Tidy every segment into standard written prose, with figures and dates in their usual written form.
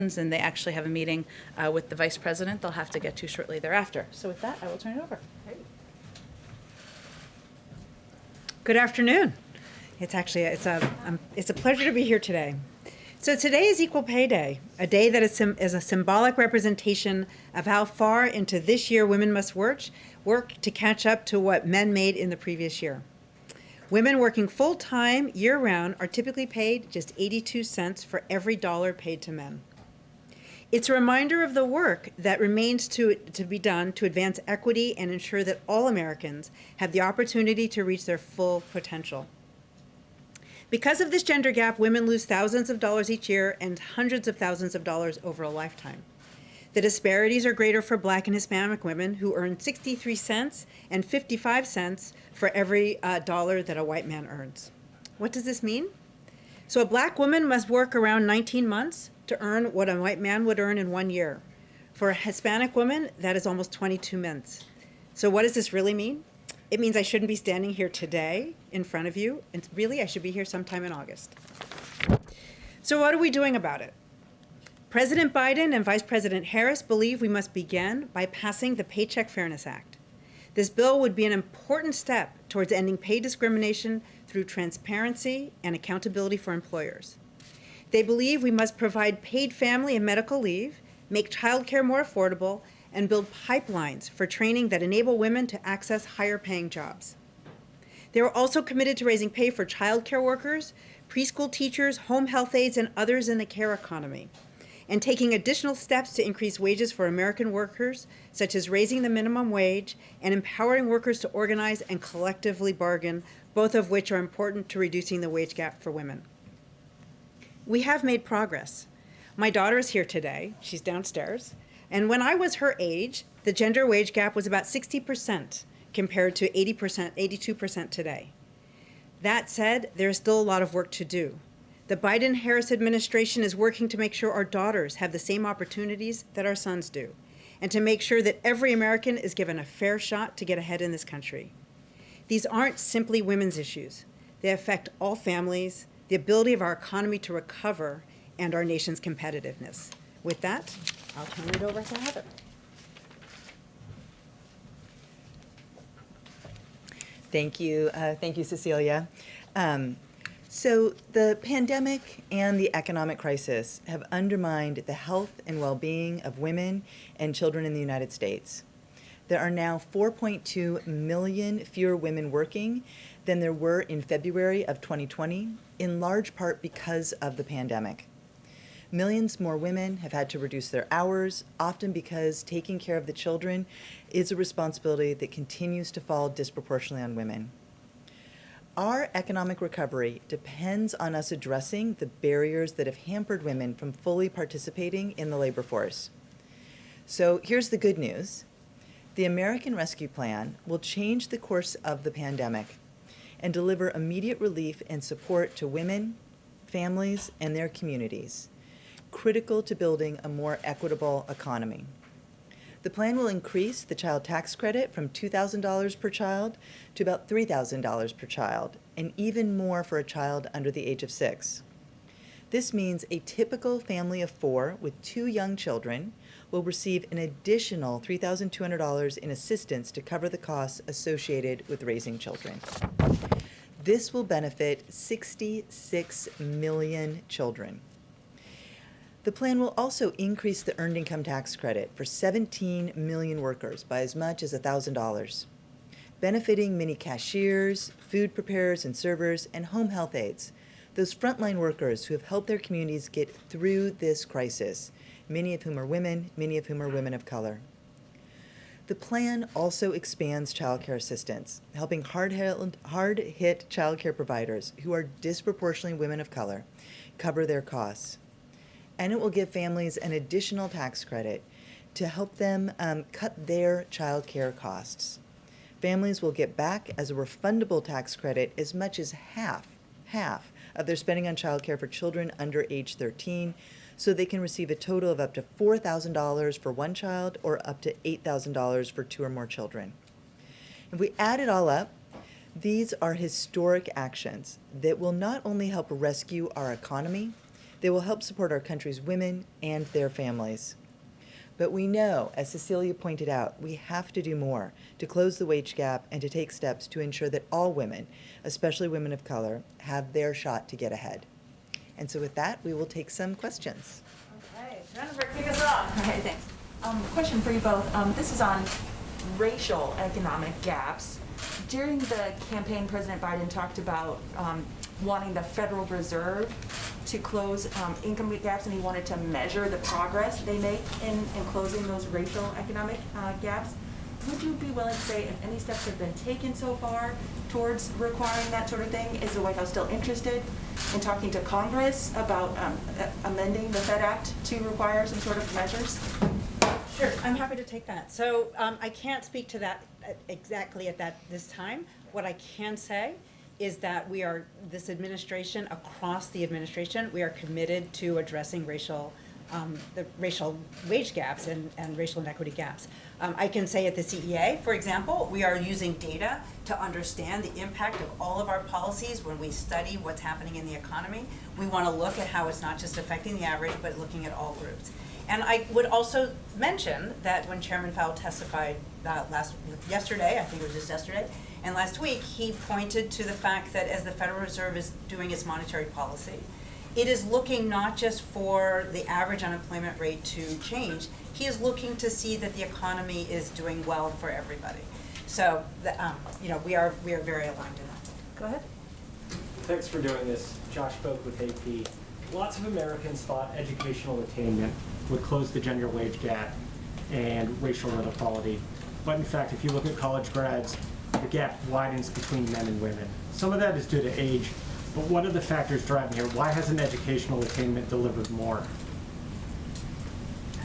and they actually have a meeting with the vice president they'll have to get to shortly thereafter. So with that, I will turn it over. Good afternoon. It's a pleasure to be here today. So today is Equal Pay Day, a day that is a symbolic representation of how far into this year women must work to catch up to what men made in the previous year. Women working full-time, year-round, are typically paid just 82 cents for every dollar paid to men. It's a reminder of the work that remains to be done to advance equity and ensure that all Americans have the opportunity to reach their full potential. Because of this gender gap, women lose thousands of dollars each year and hundreds of thousands of dollars over a lifetime. The disparities are greater for Black and Hispanic women, who earn 63 cents and 55 cents for every dollar that a white man earns. What does this mean? So a Black woman must work around 19 months to earn what a white man would earn in 1 year. For a Hispanic woman, that is almost 22 months. So what does this really mean? It means I shouldn't be standing here today in front of you, and really I should be here sometime in August. So what are we doing about it? President Biden and Vice President Harris believe we must begin by passing the Paycheck Fairness Act. This bill would be an important step towards ending pay discrimination through transparency and accountability for employers. They believe we must provide paid family and medical leave, make childcare more affordable, and build pipelines for training that enable women to access higher paying jobs. They are also committed to raising pay for childcare workers, preschool teachers, home health aides, and others in the care economy, and taking additional steps to increase wages for American workers, such as raising the minimum wage and empowering workers to organize and collectively bargain, both of which are important to reducing the wage gap for women. We have made progress. My daughter is here today. She's downstairs. And when I was her age, the gender wage gap was about 60% compared to 80%, 82% today. That said, there's still a lot of work to do. The Biden-Harris administration is working to make sure our daughters have the same opportunities that our sons do, and to make sure that every American is given a fair shot to get ahead in this country. These aren't simply women's issues. They affect all families, the ability of our economy to recover, and our nation's competitiveness. With that, I'll turn it over to Heather. Thank you, Cecilia. So the pandemic and the economic crisis have undermined the health and well-being of women and children in the United States. There are now 4.2 million fewer women working than there were in February of 2020, in large part because of the pandemic. Millions more women have had to reduce their hours, often because taking care of the children is a responsibility that continues to fall disproportionately on women. Our economic recovery depends on us addressing the barriers that have hampered women from fully participating in the labor force. So here's the good news. The American Rescue Plan will change the course of the pandemic and deliver immediate relief and support to women, families, and their communities, critical to building a more equitable economy. The plan will increase the child tax credit from $2,000 per child to about $3,000 per child, and even more for a child under the age of 6. This means a typical family of 4 with 2 young children will receive an additional $3,200 in assistance to cover the costs associated with raising children. This will benefit 66 million children. The plan will also increase the earned income tax credit for 17 million workers by as much as $1,000, benefiting many cashiers, food preparers and servers, and home health aides, those frontline workers who have helped their communities get through this crisis, many of whom are women, many of whom are women of color. The plan also expands child care assistance, helping hard-hit child care providers who are disproportionately women of color cover their costs. And it will give families an additional tax credit to help them cut their child care costs. Families will get back as a refundable tax credit as much as half of their spending on child care for children under age 13, so they can receive a total of up to $4,000 for one child or up to $8,000 for 2 or more children. If we add it all up, these are historic actions that will not only help rescue our economy, They will help support our country's women and their families. But we know, as Cecilia pointed out, we have to do more to close the wage gap and to take steps to ensure that all women, especially women of color, have their shot to get ahead. And so with that, we will take some questions. Okay, Jennifer, kick us off. Okay, thanks. Question for you both. This is on racial economic gaps. During the campaign, President Biden talked about wanting the Federal Reserve to close income gaps, and he wanted to measure the progress they make in closing those racial economic gaps. Would you be willing to say if any steps have been taken so far towards requiring that sort of thing? Is the White House still interested in talking to Congress about amending the Fed Act to require some sort of measures? Sure, I'm happy to take that. So I can't speak to that exactly at this time. What I can say is that this administration, across the administration, we are committed to addressing the racial wage gaps and racial inequity gaps. I can say at the CEA, for example, we are using data to understand the impact of all of our policies when we study what's happening in the economy. We want to look at how it's not just affecting the average, but looking at all groups. And I would also mention that when Chairman Powell testified yesterday, I think it was just yesterday, and last week, he pointed to the fact that as the Federal Reserve is doing its monetary policy, it is looking not just for the average unemployment rate to change, he is looking to see that the economy is doing well for everybody. So, we are very aligned in that. Go ahead. Thanks for doing this. Josh spoke with AP. Lots of Americans thought educational attainment would close the gender wage gap and racial inequality. But in fact, if you look at college grads, the gap widens between men and women. Some of that is due to age, but what are the factors driving here? Why hasn't educational attainment delivered more?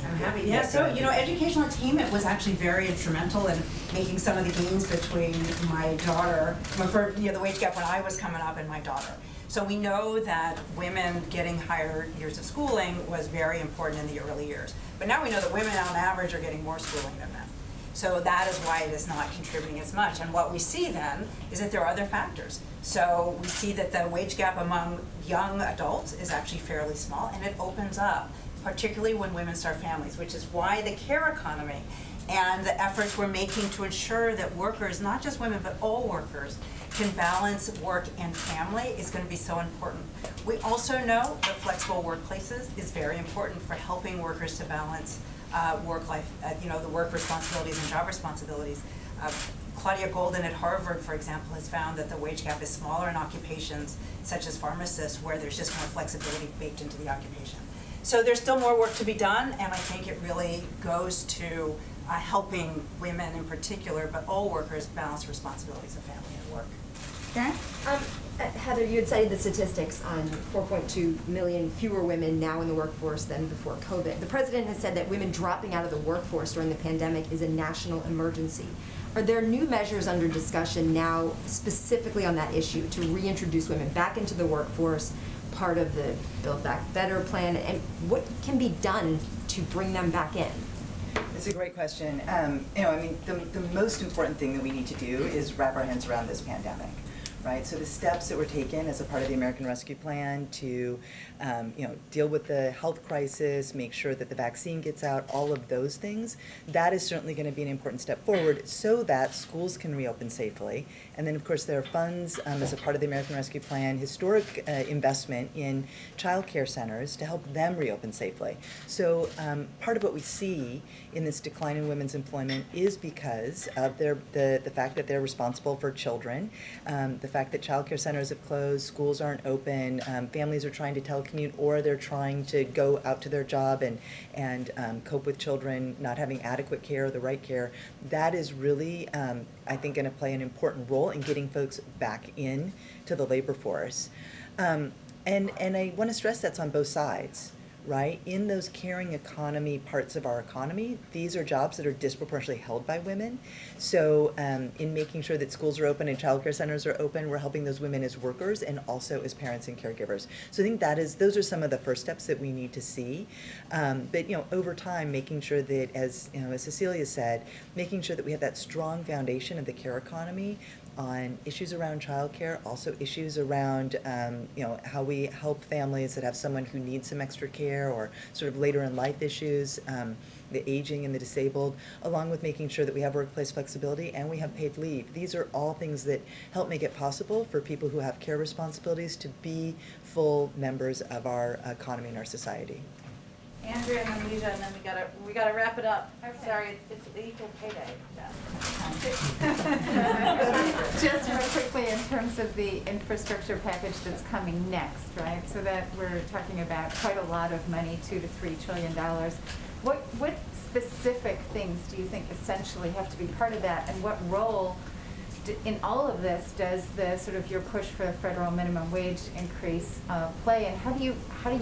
I'm happy. Yeah, so, educational attainment was actually very instrumental in making some of the gains between my daughter, the wage gap when I was coming up and my daughter. So we know that women getting higher years of schooling was very important in the early years. But now we know that women on average are getting more schooling than men. So that is why it is not contributing as much. And what we see then is that there are other factors. So we see that the wage gap among young adults is actually fairly small, and it opens up, particularly when women start families, which is why the care economy and the efforts we're making to ensure that workers, not just women, but all workers, can balance work and family is going to be so important. We also know that flexible workplaces is very important for helping workers to balance work life, the work responsibilities and job responsibilities. Claudia Golden at Harvard, for example, has found that the wage gap is smaller in occupations such as pharmacists, where there's just more flexibility baked into the occupation. So there's still more work to be done, and I think it really goes to helping women in particular, but all workers balance responsibilities of family and work. Karen? Heather, you had cited the statistics on 4.2 million fewer women now in the workforce than before COVID. The president has said that women dropping out of the workforce during the pandemic is a national emergency. Are there new measures under discussion now specifically on that issue to reintroduce women back into the workforce, part of the Build Back Better plan, and what can be done to bring them back in? It's a great question. The most important thing that we need to do is wrap our hands around this pandemic. Right, so the steps that were taken as a part of the American Rescue Plan to, deal with the health crisis, make sure that the vaccine gets out, all of those things, that is certainly going to be an important step forward so that schools can reopen safely. And then, of course, there are funds as a part of the American Rescue Plan, historic investment in child care centers to help them reopen safely. So part of what we see in this decline in women's employment is because of the fact that they're responsible for children, the fact that child care centers have closed, schools aren't open, families are trying to telecommute, or they're trying to go out to their job and cope with children not having adequate care or the right care. That is really, I think, going to play an important role in getting folks back in to the labor force. And I want to stress that's on both sides. Right? In those caring economy parts of our economy, these are jobs that are disproportionately held by women. So in making sure that schools are open and child care centers are open, we're helping those women as workers and also as parents and caregivers. So I think those are some of the first steps that we need to see. But over time, making sure that, as Cecilia said, making sure that we have that strong foundation of the care economy on issues around childcare, also issues around how we help families that have someone who needs some extra care or sort of later in life issues, the aging and the disabled, along with making sure that we have workplace flexibility and we have paid leave. These are all things that help make it possible for people who have care responsibilities to be full members of our economy and our society. Andrea and then Leisha, and then we gotta wrap it up. Sorry, it's equal pay day. Just real quickly, in terms of the infrastructure package that's coming next, right? So that we're talking about quite a lot of money, $2 to $3 trillion. What specific things do you think essentially have to be part of that, and what role in all of this does the sort of your push for the federal minimum wage increase play, and how do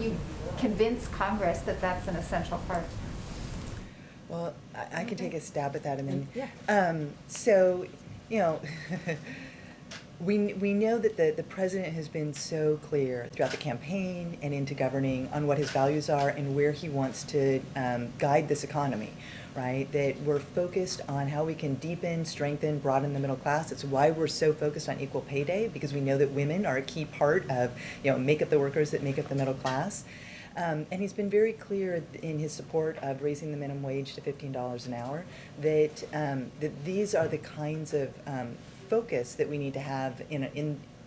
you convince Congress that that's an essential part? Well, I can take a stab at that, and then Yeah. so we know that the president has been so clear throughout the campaign and into governing on what his values are and where he wants to guide this economy, right? That we're focused on how we can deepen, strengthen, broaden the middle class. It's why we're so focused on equal pay day, because we know that women are a key part of, make up the workers that make up the middle class. And he's been very clear in his support of raising the minimum wage to $15 an hour, that these are the kinds of focus that we need to have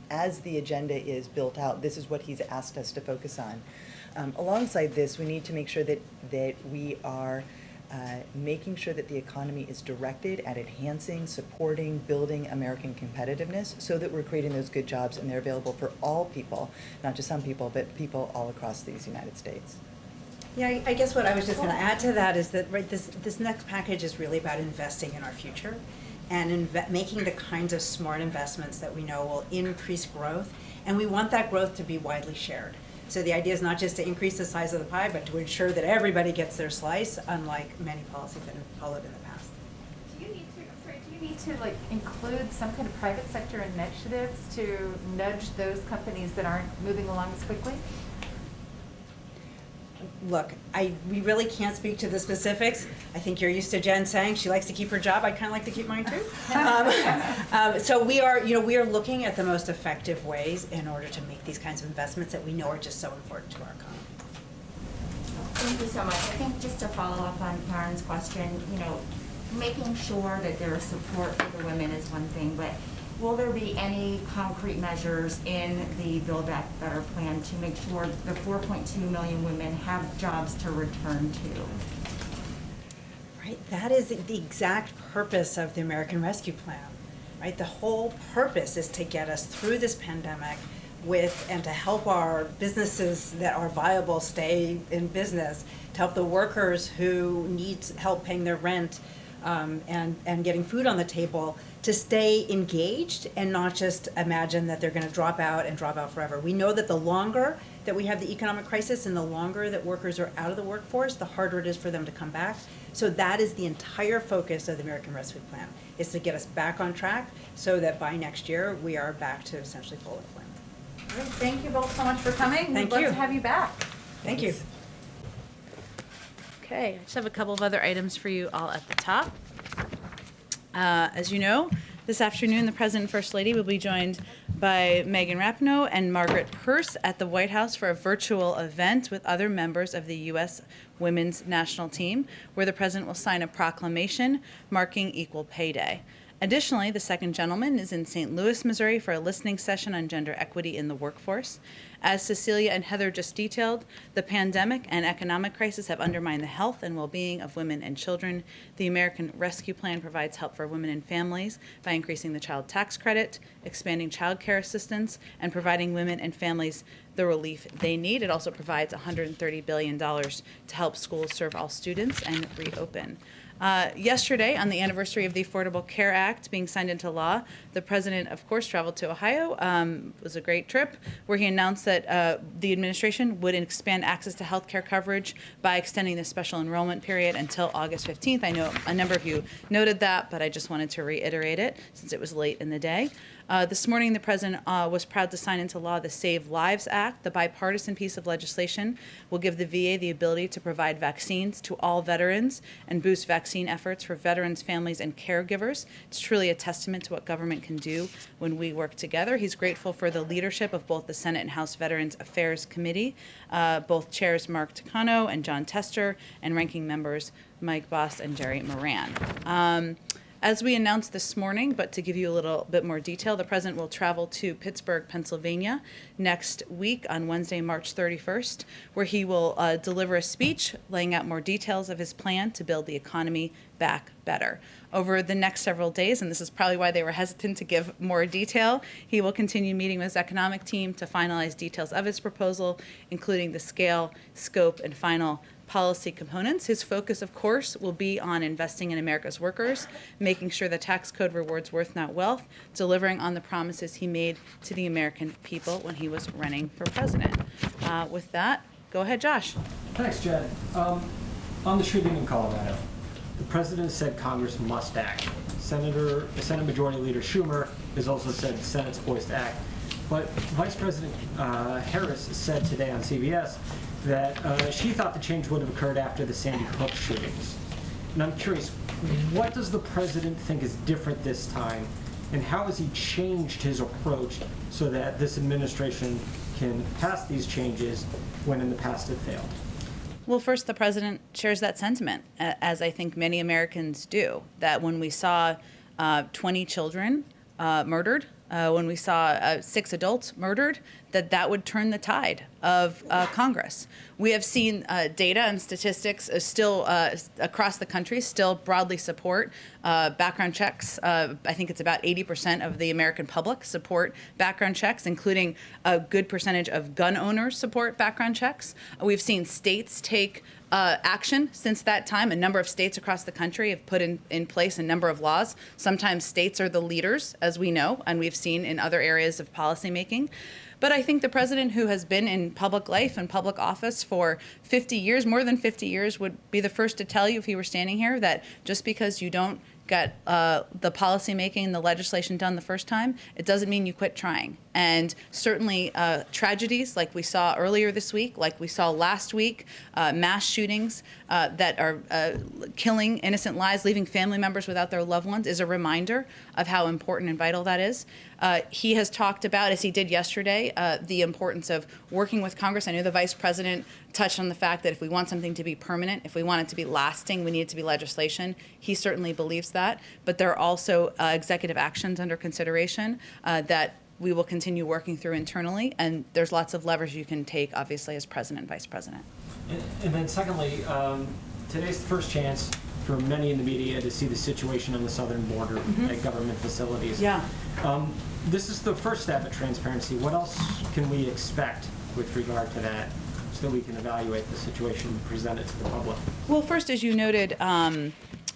as the agenda is built out. This is what he's asked us to focus on. Alongside this, we need to make sure that we are making sure that the economy is directed at enhancing, supporting, building American competitiveness so that we're creating those good jobs and they're available for all people, not just some people, but people all across these United States. Yeah, I guess what I was just going to add to that is that this next package is really about investing in our future and making the kinds of smart investments that we know will increase growth, and we want that growth to be widely shared. So the idea is not just to increase the size of the pie, but to ensure that everybody gets their slice, unlike many policies that have followed in the past. Do you need to like include some kind of private sector initiatives to nudge those companies that aren't moving along as quickly? Look, we really can't speak to the specifics. I think you're used to Jen saying she likes to keep her job. I'd kind of like to keep mine too. So we are looking at the most effective ways in order to make these kinds of investments that we know are just so important to our economy. Thank you so much. I think just to follow up on Karen's question, making sure that there is support for the women is one thing, but will there be any concrete measures in the Build Back Better plan to make sure the 4.2 million women have jobs to return to? Right, that is the exact purpose of the American Rescue Plan, right? The whole purpose is to get us through this pandemic and to help our businesses that are viable stay in business, to help the workers who need help paying their rent and getting food on the table, to stay engaged and not just imagine that they're going to drop out forever. We know that the longer that we have the economic crisis and the longer that workers are out of the workforce, the harder it is for them to come back. So that is the entire focus of the American Rescue Plan, is to get us back on track so that by next year we are back to essentially full employment. Great. Thank you both so much for coming. Thank We'd you. love to have you back. Thank you. Okay, I just have a couple of other items for you all at the top. As you know, this afternoon, the President and First Lady will be joined by Megan Rapinoe and Margaret Pearce at the White House for a virtual event with other members of the U.S. Women's National Team, where the President will sign a proclamation marking Equal Pay Day. Additionally, the second gentleman is in St. Louis, Missouri for a listening session on gender equity in the workforce. As Cecilia and Heather just detailed, the pandemic and economic crisis have undermined the health and well-being of women and children. The American Rescue Plan provides help for women and families by increasing the child tax credit, expanding child care assistance, and providing women and families the relief they need. It also provides $130 billion to help schools serve all students and reopen. Yesterday, on the anniversary of the Affordable Care Act being signed into law, the President, of course, traveled to Ohio. It was a great trip, where he announced that the administration would expand access to health care coverage by extending the special enrollment period until August 15th. I know a number of you noted that, but I just wanted to reiterate it since it was late in the day. This morning, the president was proud to sign into law the Save Lives Act. The bipartisan piece of legislation will give the VA the ability to provide vaccines to all veterans and boost vaccine efforts for veterans, families, and caregivers. It's truly a testament to what government can do when we work together. He's grateful for the leadership of both the Senate and House Veterans Affairs Committee, both chairs Mark Takano and John Tester, and ranking members Mike Boss and Jerry Moran. As we announced this morning, but to give you a little bit more detail, the president will travel to Pittsburgh, Pennsylvania next week on Wednesday, March 31st, where he will deliver a speech laying out more details of his plan to build the economy back better. Over the next several days, and this is probably why they were hesitant to give more detail, he will continue meeting with his economic team to finalize details of his proposal, including the scale, scope, and final policy components. His focus, of course, will be on investing in America's workers, making sure the tax code rewards worth, not wealth, delivering on the promises he made to the American people when he was running for president. With that, go ahead, Josh. Thanks, Jen. On the shooting in Colorado, the president said Congress must act. Senate Majority Leader Schumer has also said the Senate's poised to act. But Vice President Harris said today on CBS that she thought the change would have occurred after the Sandy Hook shootings. And I'm curious, what does the president think is different this time, and how has he changed his approach so that this administration can pass these changes when in the past it failed? Well, first, the president shares that sentiment, as I think many Americans do, that when we saw 20 children murdered, when we saw 6 adults murdered, that would turn the tide of Congress. We have seen data and statistics still across the country still broadly support background checks. I think it's about 80% of the American public support background checks, including a good percentage of gun owners support background checks. We've seen states take action since that time. A number of states across the country have put in place a number of laws. Sometimes states are the leaders, as we know, and we've seen in other areas of policymaking. But I think the president, who has been in public life and public office for 50 years, more than 50 years, would be the first to tell you if he were standing here that just because you don't get the policy making and the legislation done the first time, it doesn't mean you quit trying. And certainly tragedies like we saw earlier this week, like we saw last week, mass shootings that are killing innocent lives, leaving family members without their loved ones, is a reminder of how important and vital that is. He has talked about, as he did yesterday, the importance of working with Congress. I know the vice president touched on the fact that if we want something to be permanent, if we want it to be lasting, we need it to be legislation. He certainly believes that. But there are also executive actions under consideration that we will continue working through internally. And there's lots of levers you can take, obviously, as president and vice president. And then secondly, today's the first chance for many in the media to see the situation on the southern border at government facilities. Yeah. This is the first step at transparency. What else can we expect with regard to that so that we can evaluate the situation and present it to the public? Well, first, as you noted,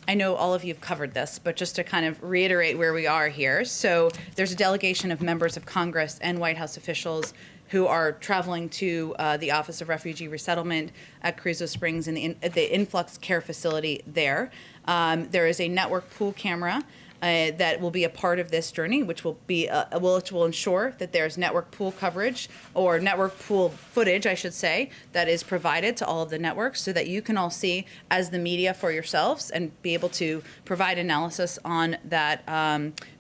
I know all of you have covered this, but just to kind of reiterate where we are here. So there's a delegation of members of Congress and White House officials who are traveling to the Office of Refugee Resettlement at Carrizo Springs and the influx care facility there. There is a network pool camera that will be a part of this journey, which will be which will ensure that there's network pool coverage, or network pool footage, I should say, that is provided to all of the networks so that you can all see as the media for yourselves and be able to provide analysis on that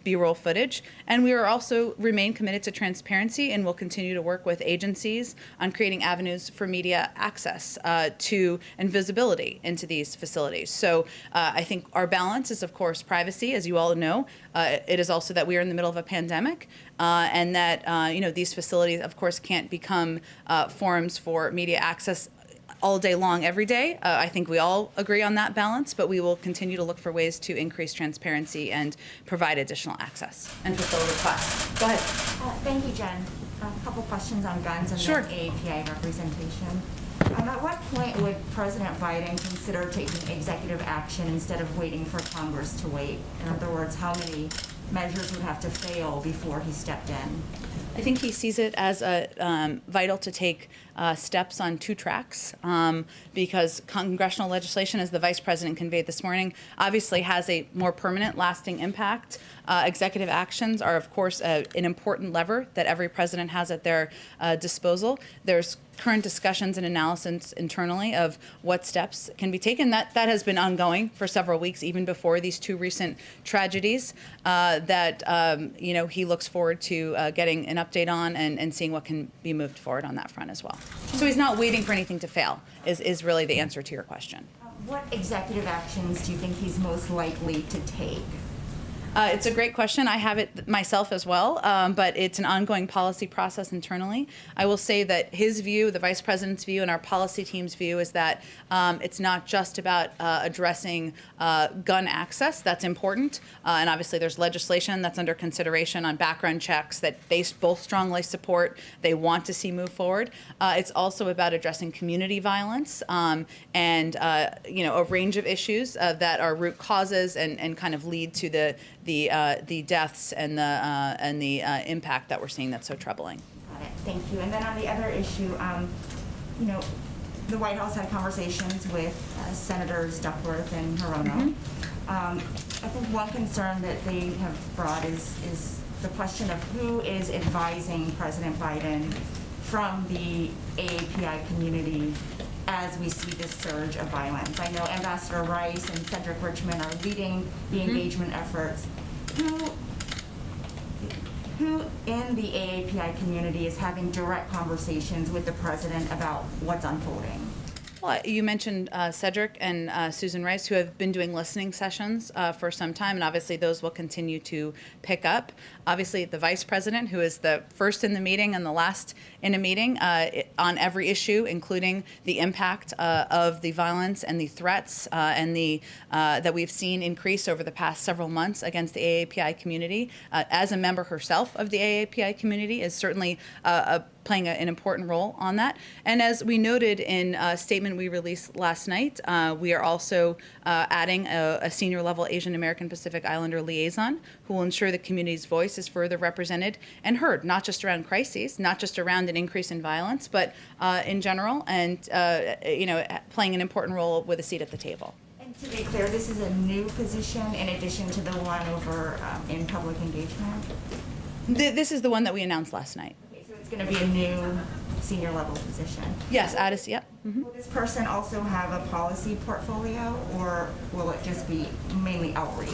B-roll footage. And we are also remain committed to transparency and will continue to work with agencies on creating avenues for media access to and visibility into these facilities. So I think our balance is, of course, privacy, as you all know. It is also that we are in the middle of a pandemic, and that these facilities, of course, can't become forums for media access all day long, every day. I think we all agree on that balance, but we will continue to look for ways to increase transparency and provide additional access and fulfill requests. Go ahead. Thank you, Jen. A couple questions on guns and Sure. then AAPI representation. At what point would President Biden consider taking executive action instead of waiting for Congress to wait? In other words, how many measures would have to fail before he stepped in? I think he sees it as vital to take steps on two tracks because congressional legislation, as the Vice President conveyed this morning, obviously has a more permanent, lasting impact. Executive actions are, of course, an important lever that every president has at their disposal. There's current discussions and analysis internally of what steps can be taken. That has been ongoing for several weeks, even before these two recent tragedies. He looks forward to getting an update on and seeing what can be moved forward on that front as well. So he's not waiting for anything to fail. Is really the answer to your question. What executive actions do you think he's most likely to take? It's a great question. I have it myself as well, but it's an ongoing policy process internally. I will say that his view, the Vice President's view, and our policy team's view is that it's not just about addressing gun access. That's important. And obviously there's legislation that's under consideration on background checks that they both strongly support. They want to see move forward. It's also about addressing community violence and a range of issues that are root causes and kind of lead to the deaths and the impact that we're seeing that's so troubling. Got it. Thank you. And then on the other issue, the White House had conversations with Senators Duckworth and Hirono. I think one concern that they have brought is the question of who is advising President Biden from the AAPI community as we see this surge of violence. I know Ambassador Rice and Cedric Richmond are leading the engagement efforts. Who in the AAPI community is having direct conversations with the president about what's unfolding? Well, you mentioned Cedric and Susan Rice, who have been doing listening sessions for some time, and obviously those will continue to pick up. Obviously, the Vice President, who is the first in the meeting and the last in a meeting on every issue, including the impact of the violence and the threats and that we've seen increase over the past several months against the AAPI community. As a member herself of the AAPI community, is certainly playing an important role on that. And as we noted in a statement we released last night, we are also adding a senior level Asian American Pacific Islander liaison who will ensure the community's voice is further represented and heard, not just around crises, not just around an increase in violence, but in general, and playing an important role with a seat at the table. And to be clear, this is a new position in addition to the one over in public engagement? This is the one that we announced last night. It's going to be a new senior level position. Yes, Addis, yep. Will this person also have a policy portfolio, or will it just be mainly outreach?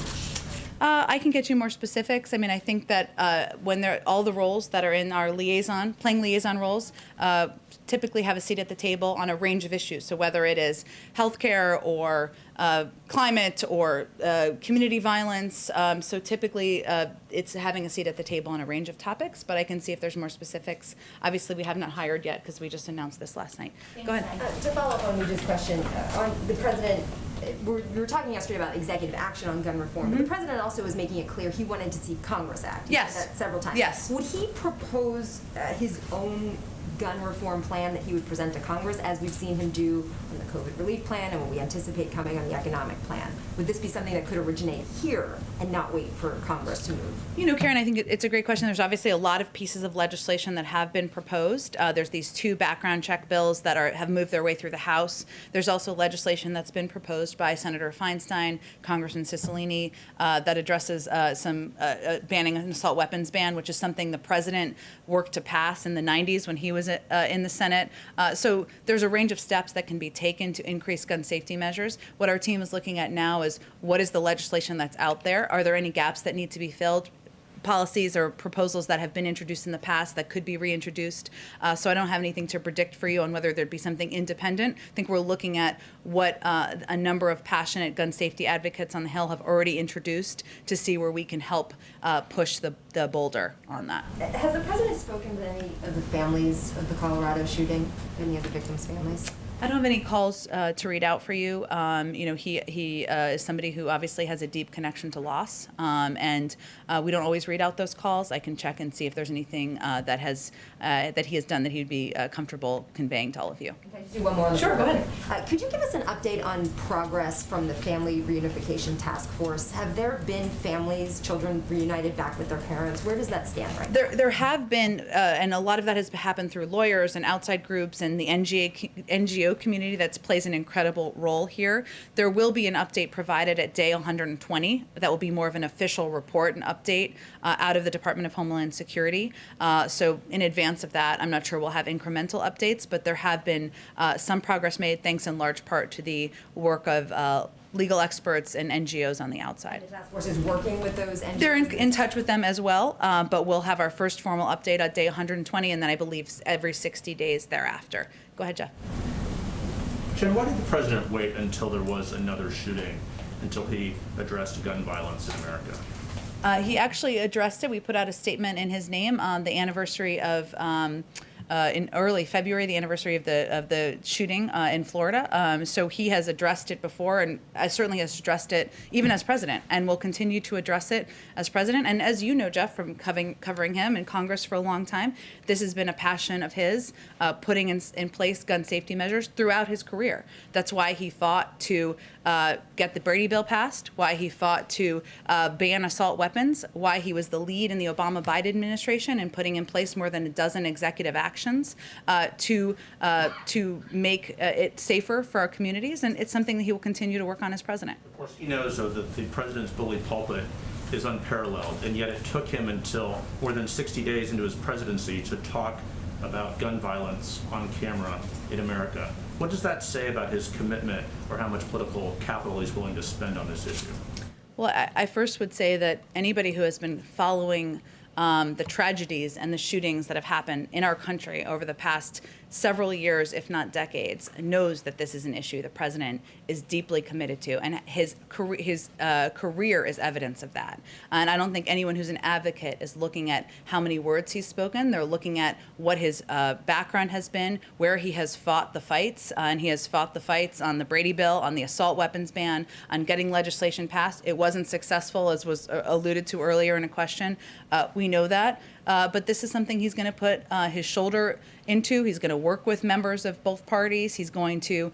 I can get you more specifics. I mean, I think that when all the roles that are in our playing liaison roles, typically have a seat at the table on a range of issues. So whether it is healthcare or climate or community violence, so typically it's having a seat at the table on a range of topics, but I can see if there's more specifics. Obviously, we have not hired yet because we just announced this last night. Go ahead. To follow up on Yuja's question, on the president, we were talking yesterday about executive action on gun reform, but the president also was making it clear he wanted to see Congress act. Yes. He said that several times. Yes. Would he propose his own gun reform plan that he would present to Congress, as we've seen him do on the COVID relief plan and what we anticipate coming on the economic plan? Would this be something that could originate here and not wait for Congress to move? You know, Karen, I think it's a great question. There's obviously a lot of pieces of legislation that have been proposed. There's these two background check bills that have moved their way through the House. There's also legislation that's been proposed by Senator Feinstein, Congressman Cicilline, that addresses some banning an assault weapons ban, which is something the president worked to pass in the 90s when he was in the Senate. So there's a range of steps that can be taken to increase gun safety measures. What our team is looking at now is what is the legislation that's out there? Are there any gaps that need to be filled? Policies or proposals that have been introduced in the past that could be reintroduced. So I don't have anything to predict for you on whether there'd be something independent. I think we're looking at what a number of passionate gun safety advocates on the Hill have already introduced to see where we can help push the boulder on that. Has the president spoken to any of the families of the Colorado shooting, any of the victims' families? I don't have any calls to read out for you. He is somebody who obviously has a deep connection to loss, and we don't always read out those calls. I can check and see if there's anything that he has done that he'd be comfortable conveying to all of you. Can I just do one more? Sure, go ahead. Could you give us an update on progress from the Family Reunification Task Force? Have there been families, children reunited back with their parents? Where does that stand right now? There have been, and a lot of that has happened through lawyers and outside groups and the NGO community that plays an incredible role here. There will be an update provided at day 120 that will be more of an official report and update out of the Department of Homeland Security. So in advance of that, I'm not sure we'll have incremental updates, but there have been some progress made thanks in large part to the work of legal experts and NGOs on the outside. The task force is working with those NGOs? They're in touch with them as well, but we'll have our first formal update at day 120, and then I believe every 60 days thereafter. Go ahead, Jeff. Jen, why did the president wait until there was another shooting until he addressed gun violence in America? He actually addressed it. We put out a statement in his name on the anniversary of in early February, the anniversary of the shooting in Florida. So he has addressed it before, and certainly has addressed it even as president, and will continue to address it as president. And as you know, Jeff, from covering him in Congress for a long time, this has been a passion of his, putting in place gun safety measures throughout his career. That's why he fought to get the Brady bill passed, why he fought to ban assault weapons, why he was the lead in the Obama-Biden administration in putting in place more than a dozen executive actions to make it safer for our communities, and it's something that he will continue to work on as president. Of course, he knows though that the president's bully pulpit is unparalleled, and yet it took him until more than 60 days into his presidency to talk about gun violence on camera in America. What does that say about his commitment or how much political capital he's willing to spend on this issue? Well, I first would say that anybody who has been following the tragedies and the shootings that have happened in our country over the past several years, if not decades, knows that this is an issue the president is deeply committed to, and his career is evidence of that. And I don't think anyone who's an advocate is looking at how many words he's spoken. They're looking at what his background has been, where he has fought the fights, and he has fought the fights on the Brady bill, on the assault weapons ban, on getting legislation passed. It wasn't successful, as was alluded to earlier in a question. We know that. But this is something he's going to put his shoulder into. He's going to work with members of both parties. He's going to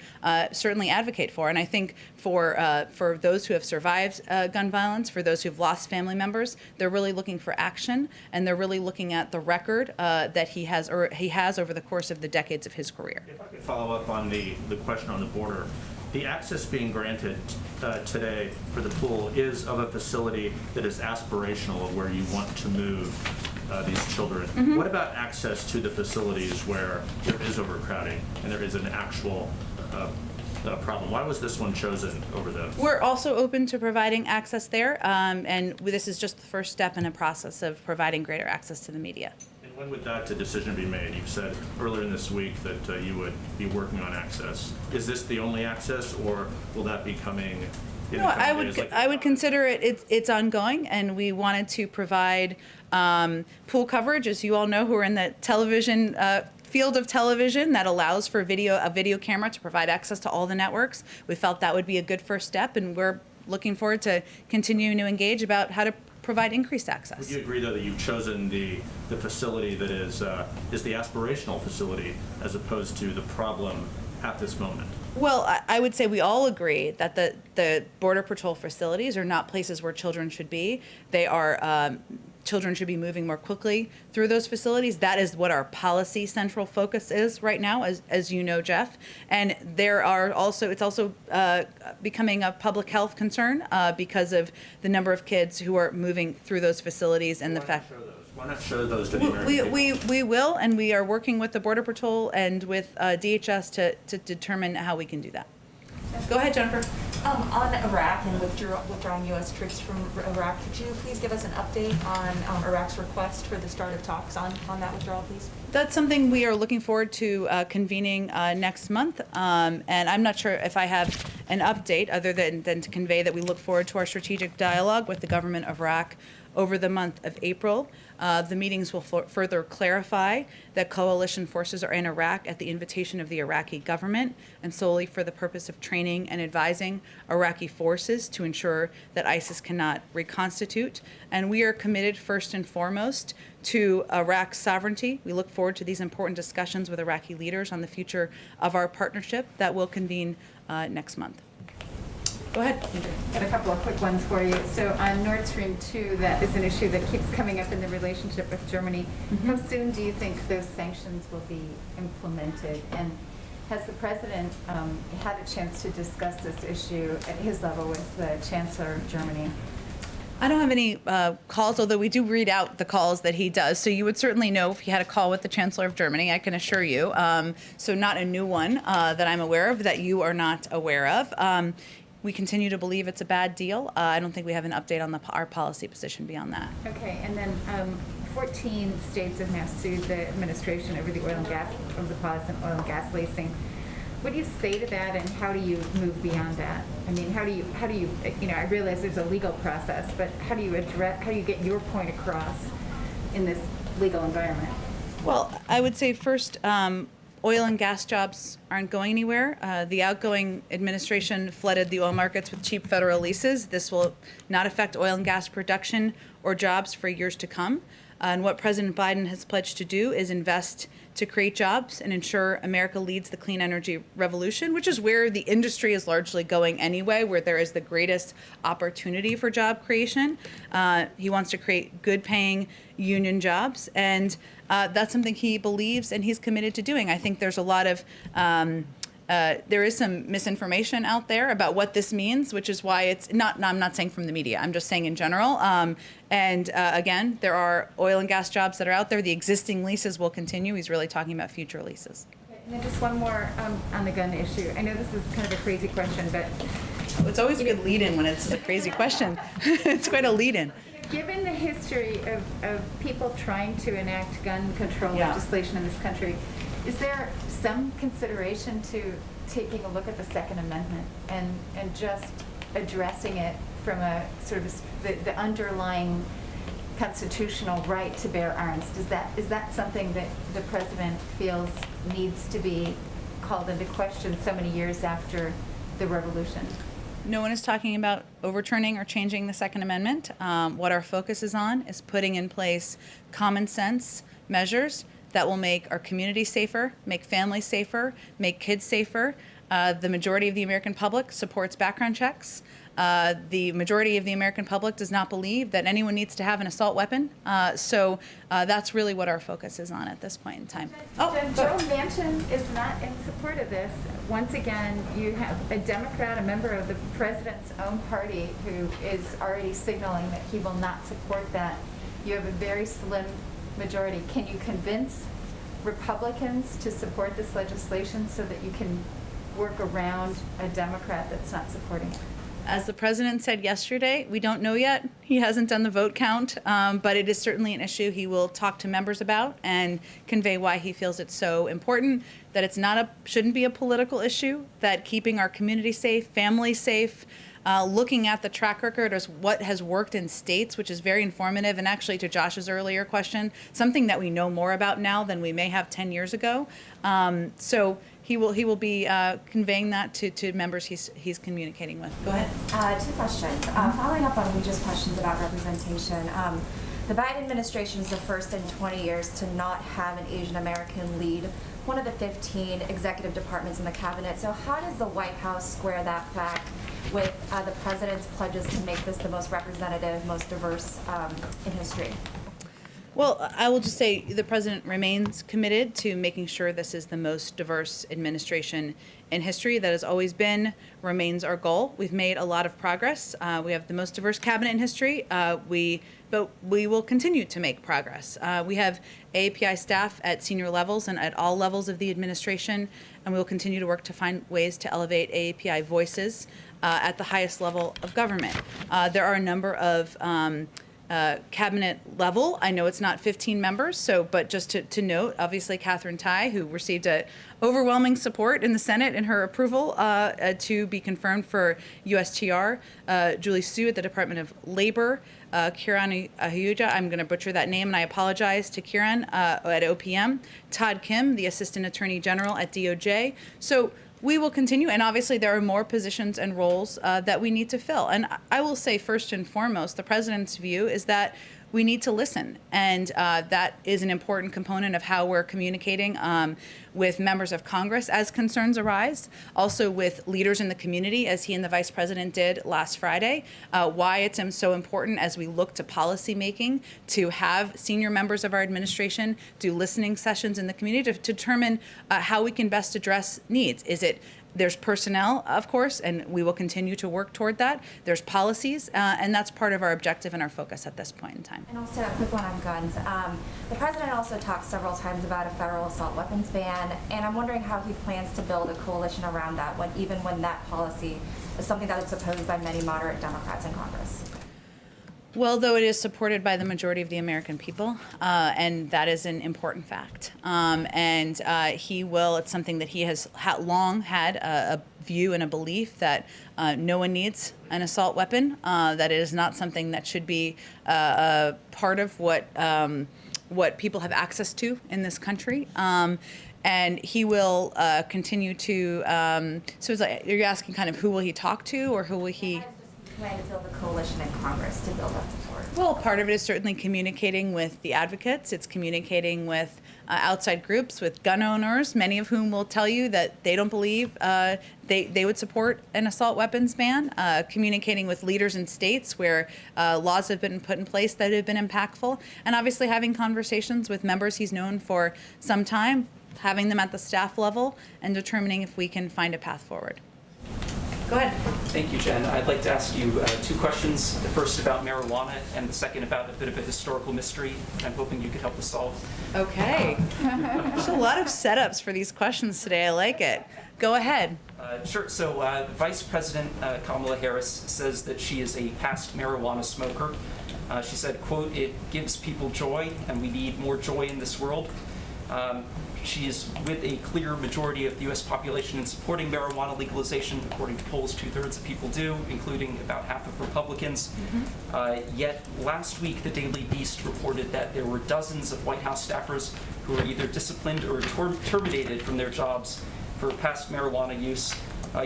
certainly advocate for. And I think for those who have survived gun violence, for those who've lost family members, they're really looking for action, and they're really looking at the record that he has over the course of the decades of his career. If I could follow up on the question on the border. The access being granted today for the pool is of a facility that is aspirational of where you want to move these children. Mm-hmm. What about access to the facilities where there is overcrowding and there is an actual problem? Why was this one chosen over those? We're also open to providing access there, and this is just the first step in a process of providing greater access to the media. When would that decision be made? You've said earlier in this week that you would be working on access. Is this the only access, or will that be coming in No, the coming days? I would consider it's ongoing, and we wanted to provide pool coverage, as you all know, who are in the television field of television, that allows for a video camera to provide access to all the networks. We felt that would be a good first step, and we're looking forward to continuing to engage about how to provide increased access. Would you agree, though, that you've chosen the facility that is the aspirational facility as opposed to the problem at this moment? Well, I would say we all agree that the Border Patrol facilities are not places where children should be. They are children should be moving more quickly through those facilities. That is what our policy central focus is right now, as you know, Jeff. And it's also becoming a public health concern because of the number of kids who are moving through those facilities and the fact. Why not show those to the American people? We will, and we are working with the Border Patrol and with DHS to determine how we can do that. Go ahead, Jennifer. On Iraq and withdrawing U.S. troops from Iraq, could you please give us an update on Iraq's request for the start of talks on that withdrawal, please? That's something we are looking forward to convening next month, and I'm not sure if I have an update other than to convey that we look forward to our strategic dialogue with the government of Iraq over the month of April. The meetings will further clarify that coalition forces are in Iraq at the invitation of the Iraqi government and solely for the purpose of training and advising Iraqi forces to ensure that ISIS cannot reconstitute. And we are committed first and foremost to Iraq's sovereignty. We look forward to these important discussions with Iraqi leaders on the future of our partnership that will convene next month. Go ahead. Got a couple of quick ones for you. So on Nord Stream 2, that is an issue that keeps coming up in the relationship with Germany. How soon do you think those sanctions will be implemented? And has the president had a chance to discuss this issue at his level with the Chancellor of Germany? I don't have any calls, although we do read out the calls that he does. So you would certainly know if he had a call with the Chancellor of Germany, I can assure you. So not a new one that I'm aware of that you are not aware of. We continue to believe it's a bad deal. I don't think we have an update on our policy position beyond that. Okay, and then 14 states have now sued the administration over the oil and gas, over the pause in oil and gas leasing. What do you say to that, and how do you move beyond that? I mean, how do you, you know, I realize there's a legal process, but how do you get your point across in this legal environment? Well, I would say first, oil and gas jobs aren't going anywhere. The outgoing administration flooded the oil markets with cheap federal leases. This will not affect oil and gas production or jobs for years to come. And what President Biden has pledged to do is invest to create jobs and ensure America leads the clean energy revolution, which is where the industry is largely going anyway, where there is the greatest opportunity for job creation. He wants to create good-paying union jobs, and that's something he believes and he's committed to doing. I think there's a lot of there is some misinformation out there about what this means, which is why it's not, I'm not saying from the media, I'm just saying in general. Again, there are oil and gas jobs that are out there. The existing leases will continue. He's really talking about future leases. And then just one more on the gun issue. I know this is kind of a crazy question, but it's always a good lead-in when it's a crazy question. It's quite a lead-in. Given the history of people trying to enact gun control legislation in this country, is there some consideration to taking a look at the Second Amendment and just addressing it from a sort of the underlying constitutional right to bear arms? Is that something that the president feels needs to be called into question so many years after the revolution? No one is talking about overturning or changing the Second Amendment. What our focus is on is putting in place common sense measures that will make our community safer, make families safer, make kids safer. The majority of the American public supports background checks. The majority of the American public does not believe that anyone needs to have an assault weapon. So that's really what our focus is on at this point in time. Joe Manchin is not in support of this. Once again, you have a Democrat, a member of the president's own party, who is already signaling that he will not support that. You have a very slim majority. Can you convince Republicans to support this legislation so that you can work around a Democrat that's not supporting it? As the president said yesterday, we don't know yet. He hasn't done the vote count, but it is certainly an issue he will talk to members about and convey why he feels it's so important, that it's not shouldn't be a political issue, that keeping our community safe, families safe, looking at the track record as what has worked in states, which is very informative, and actually to Josh's earlier question, something that we know more about now than we may have 10 years ago. So he will be conveying that to members he's communicating with. Go ahead. Two questions. Following up on Luja's questions about representation, the Biden administration is the first in 20 years to not have an Asian American lead one of the 15 executive departments in the cabinet. So how does the White House square that back with the president's pledges to make this the most representative, most diverse in history? Well, I will just say the president remains committed to making sure this is the most diverse administration in history. That has always been, remains our goal. We've made a lot of progress. We have the most diverse cabinet in history, but we will continue to make progress. We have AAPI staff at senior levels and at all levels of the administration, and we will continue to work to find ways to elevate AAPI voices at the highest level of government. There are a number of cabinet level. I know it's not 15 members, so but just to note, obviously Catherine Tai, who received overwhelming support in the Senate in her approval to be confirmed for USTR, Julie Su at the Department of Labor, Kiran Ahuja, I'm going to butcher that name and I apologize to Kiran, at OPM, Todd Kim, the Assistant Attorney General at DOJ. So we will continue, and obviously there are more positions and roles that we need to fill. And I will say first and foremost, the president's view is that we need to listen, and that is an important component of how we're communicating with members of Congress as concerns arise, also with leaders in the community, as he and the Vice President did last Friday, why it's so important as we look to policy making to have senior members of our administration do listening sessions in the community to determine how we can best address needs. There's personnel, of course, and we will continue to work toward that. There's policies, and that's part of our objective and our focus at this point in time. And also a quick one on guns. The president also talked several times about a federal assault weapons ban, and I'm wondering how he plans to build a coalition around that, even when that policy is something that is opposed by many moderate Democrats in Congress. Well, though it is supported by the majority of the American people, and that is an important fact. He will, it's something that he has long had a view and a belief that no one needs an assault weapon, that it is not something that should be a part of what people have access to in this country. And he will continue to, so it's like, you're asking kind of who will he talk to, or who will he plan to build a coalition in Congress to build that support? Well, part of it is certainly communicating with the advocates. It's communicating with outside groups, with gun owners, many of whom will tell you that they don't believe they would support an assault weapons ban. Communicating with leaders in states where laws have been put in place that have been impactful. And obviously having conversations with members he's known for some time, having them at the staff level, and determining if we can find a path forward. Go ahead. Thank you, Jen. I'd like to ask you two questions. The first about marijuana, and the second about a bit of a historical mystery I'm hoping you could help us solve. Okay. There's a lot of setups for these questions today. I like it. Go ahead. Sure. So Vice President Kamala Harris says that she is a past marijuana smoker. She said, quote, "It gives people joy, and we need more joy in this world." She is with a clear majority of the U.S. population in supporting marijuana legalization. According to polls, 2/3 of people do, including about half of Republicans. Yet last week, the Daily Beast reported that there were dozens of White House staffers who were either disciplined or terminated from their jobs for past marijuana use.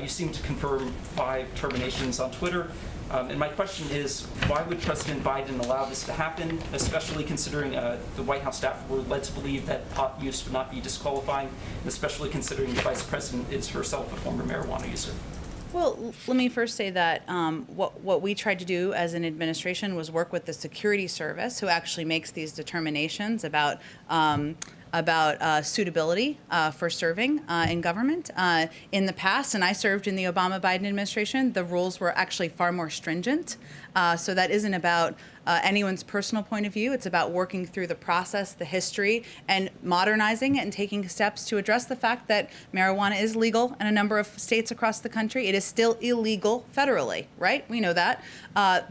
You seem to confirm 5 terminations on Twitter. And my question is, why would President Biden allow this to happen, especially considering the White House staff were led to believe that pot use would not be disqualifying, and especially considering the Vice President is herself a former marijuana user? Well, let me first say that what we tried to do as an administration was work with the Security Service, who actually makes these determinations about suitability for serving in government. In the past, and I served in the Obama-Biden administration, the rules were actually far more stringent. So that isn't about anyone's personal point of view. It's about working through the process, the history, and modernizing it and taking steps to address the fact that marijuana is legal in a number of states across the country. It is still illegal federally, right? We know that.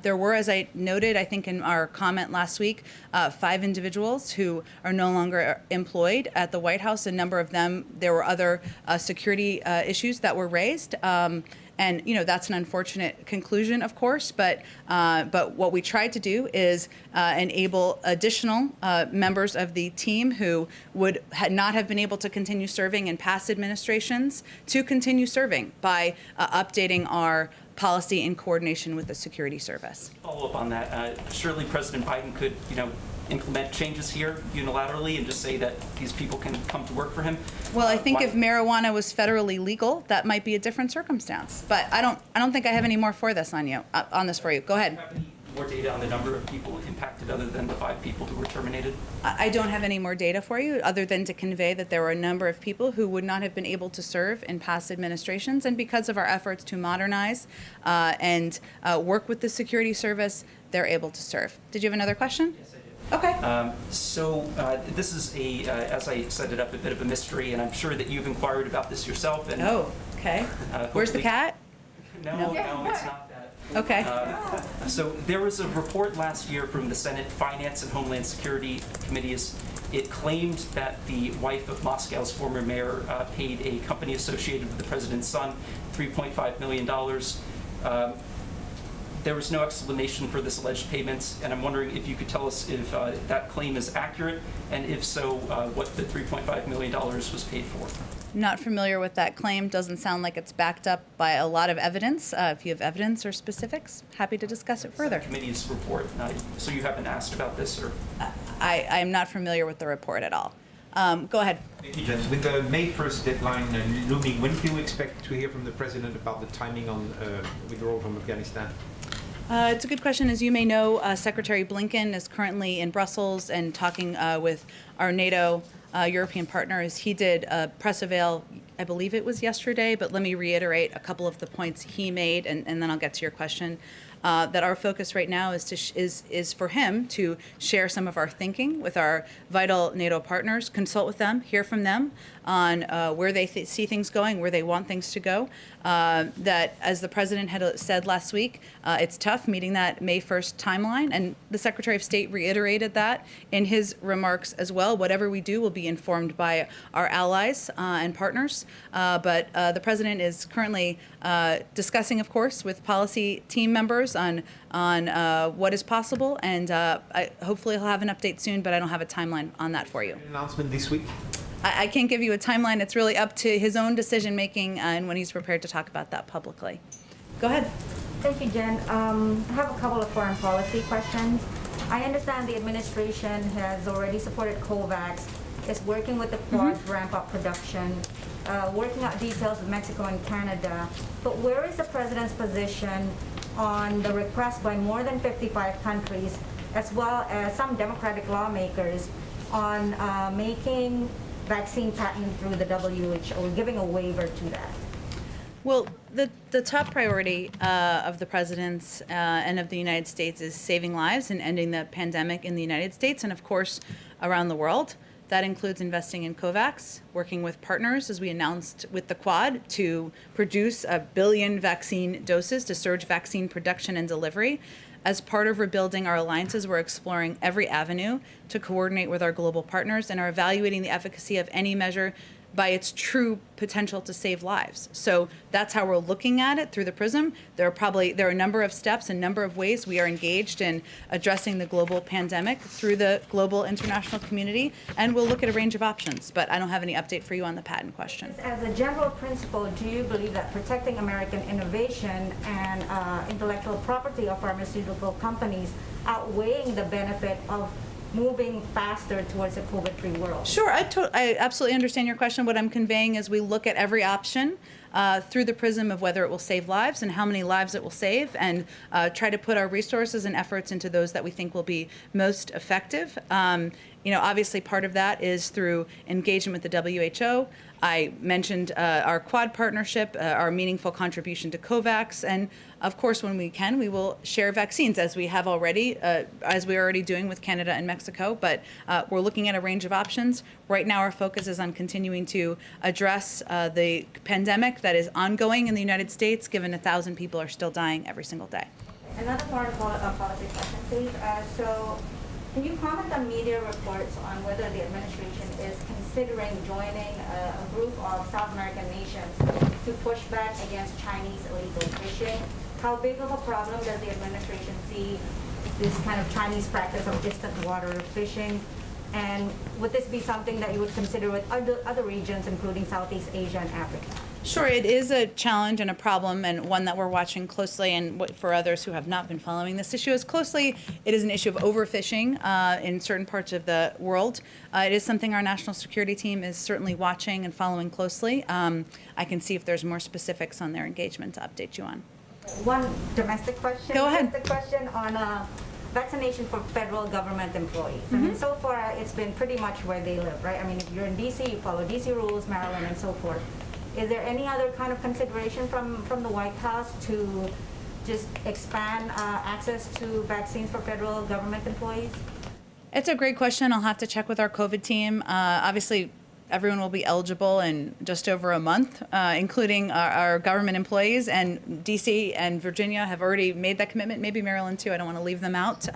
There were, as I noted, I think in our comment last week, 5 individuals who are no longer employed at the White House. A number of them, there were other security issues that were raised. And that's an unfortunate conclusion, of course. But what we tried to do is enable additional members of the team who would not have been able to continue serving in past administrations to continue serving by updating our policy in coordination with the Security Service. Follow up on that. Surely President Biden could, implement changes here unilaterally and just say that these people can come to work for him. Well, I think if marijuana was federally legal, that might be a different circumstance. But I don't think I have any more for this on this for you. Go ahead. Do you have any more data on the number of people impacted other than the 5 people who were terminated? I don't have any more data for you other than to convey that there were a number of people who would not have been able to serve in past administrations, and because of our efforts to modernize and work with the Security Service, they're able to serve. Did you have another question? Yes, I did. Okay. This is as I set it up, a bit of a mystery, and I'm sure that you've inquired about this yourself. And, oh, okay. Where's the cat? No, it's not that. Okay. So there was a report last year from the Senate Finance and Homeland Security Committees. It claimed that the wife of Moscow's former mayor paid a company associated with the president's son $3.5 million. There was no explanation for this alleged payments, and I'm wondering if you could tell us if that claim is accurate, and if so, what the $3.5 million was paid for. Not familiar with that claim. Doesn't sound like it's backed up by a lot of evidence. If you have evidence or specifics, happy to discuss it further. Committee's report. So you haven't asked about this, or? I'm not familiar with the report at all. Go ahead. Thank you, Jen. With the May 1st deadline looming, when do you expect to hear from the President about the timing on withdrawal from Afghanistan? It's a good question. As you may know, Secretary Blinken is currently in Brussels and talking with our NATO European partners. He did a press avail, I believe it was yesterday, but let me reiterate a couple of the points he made, and then I'll get to your question. That our focus right now is for him to share some of our thinking with our vital NATO partners, consult with them, hear from them on where they see things going, where they want things to go. That, as the president had said last week, it's tough meeting that May 1st timeline, and the Secretary of State reiterated that in his remarks as well. Whatever we do will be informed by our allies and partners, but the president is currently discussing, of course, with policy team members on what is possible, and hopefully he'll have an update soon, but I don't have a timeline on that for you. An announcement this week? I can't give you a timeline. It's really up to his own decision making and when he's prepared to talk about that publicly. Go ahead. Thank you, Jen. I have a couple of foreign policy questions. I understand the administration has already supported COVAX, is working with the Quad to ramp up production, working out details with Mexico and Canada, but where is the president's position on the request by more than 55 countries, as well as some Democratic lawmakers, on making vaccine patent through the WHO, giving a waiver to that? Well, the top priority of the president's and of the United States is saving lives and ending the pandemic in the United States and, of course, around the world. That includes investing in COVAX, working with partners, as we announced with the Quad, to produce 1 billion vaccine doses to surge vaccine production and delivery. As part of rebuilding our alliances, we're exploring every avenue to coordinate with our global partners and are evaluating the efficacy of any measure by its true potential to save lives. So that's how we're looking at it through the prism. There are a number of steps, a number of ways we are engaged in addressing the global pandemic through the global international community, and we'll look at a range of options, but I don't have any update for you on the patent question. As a general principle, do you believe that protecting American innovation and intellectual property of pharmaceutical companies outweighing the benefit of moving faster towards a COVID-free world? Sure, I absolutely understand your question. What I'm conveying is we look at every option through the prism of whether it will save lives and how many lives it will save, and try to put our resources and efforts into those that we think will be most effective. Obviously part of that is through engagement with the WHO. I mentioned our Quad partnership, our meaningful contribution to COVAX, and of course, when we can, we will share vaccines as we have already, as we're already doing with Canada and Mexico, but we're looking at a range of options. Right now, our focus is on continuing to address the pandemic that is ongoing in the United States, given 1,000 people are still dying every single day. Another foreign policy question, please. So, can you comment on media reports on whether the administration is considering joining a group of South American nations to push back against Chinese illegal fishing? How big of a problem does the administration see this kind of Chinese practice of distant water fishing? And would this be something that you would consider with other regions, including Southeast Asia and Africa? Sure, it is a challenge and a problem, and one that we're watching closely. And for others who have not been following this issue as closely, it is an issue of overfishing in certain parts of the world. It is something our national security team is certainly watching and following closely. I can see if there's more specifics on their engagement to update you on. One domestic question. Go ahead. The question on vaccination for federal government employees. I mean, so far it's been pretty much where they live, right? I mean, if you're in D.C., you follow D.C. rules, Maryland, and so forth. Is there any other kind of consideration from the White House to just expand access to vaccines for federal government employees? It's a great question. I'll have to check with our COVID team. Obviously, everyone will be eligible in just over a month, including our government employees. And DC and Virginia have already made that commitment, maybe Maryland too. I don't want to leave them out.